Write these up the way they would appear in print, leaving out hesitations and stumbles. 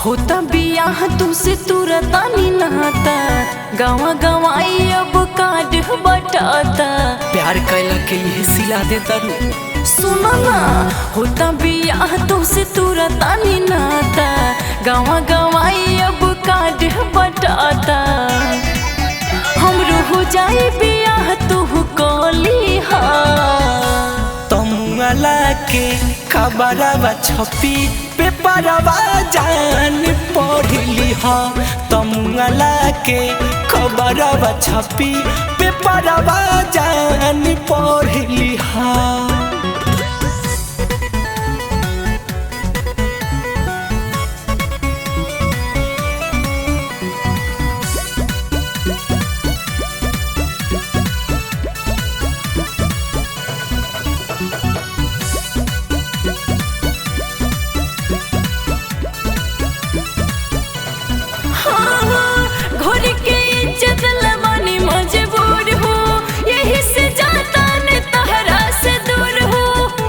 होता बियाह तुमसे तुरता नहीं नहाता, गावा गवाई अब कार्ड बटाता। प्यार कैला के लिए सिला देता रू। सुनो ना, होता बियाह तुमसे तुरता नहीं नहाता, गावा गवाई अब कार्ड बटाता। हमरो हो जाए बियाह तू कोली हा, तमुला के खबरवा छपी पेपरवा जान पढ़ली हा। तमुला के खबरवा छपी पेपरवा जान पढ़ली हा। घोड़ी के इज्जत लवानी मजबूर हो, यही से जाता ने तहरा से दूर हो,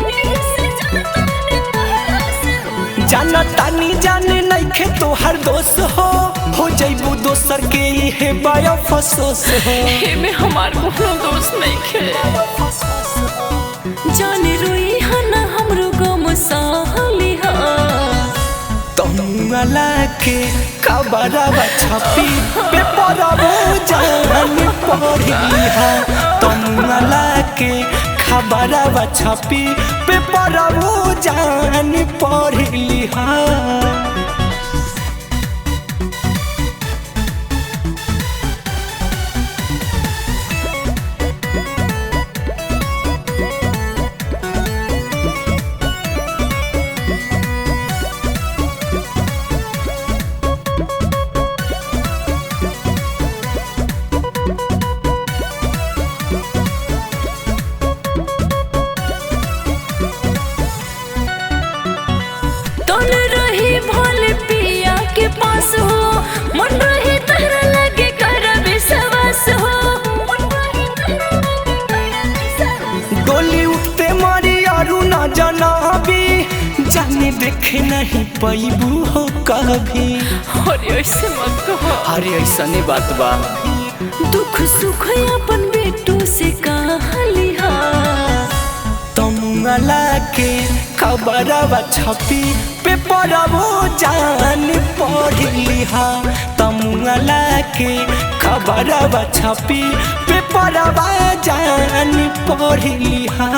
यही से जाता ने तहरा से दूर। जाना तानी जाने नइखे तोहर दोस्त हो जइबू दोसर के इहे बड़ा अफसोस हो। एमे हमार कोनो दोस्त नहीं खे, जाने रोई हना हमरो गम सहली हा। तमुला के खबरवा छपी पेपरवा जान पढ़ली हा। तमुला के खबरवा छपी पेपरवा जान पढ़ली हा। तन रही भोले पिया के पास हो, मन रही तहरा लगे कर विश्वास हो। डोली उठते मारी आरू ना जनाबी, जाने देखे नहीं पैबू हो कभी। अरे ऐसे मत कहो, अरे ऐसा नहीं बात बा। दुख सुख अपन बेटू से कहली हा। तमुला के खबरवा छपी पेपरवा जान पढ़ली हा। तमुला के खबरवा छपी पेपरवा जान पढ़ली हा।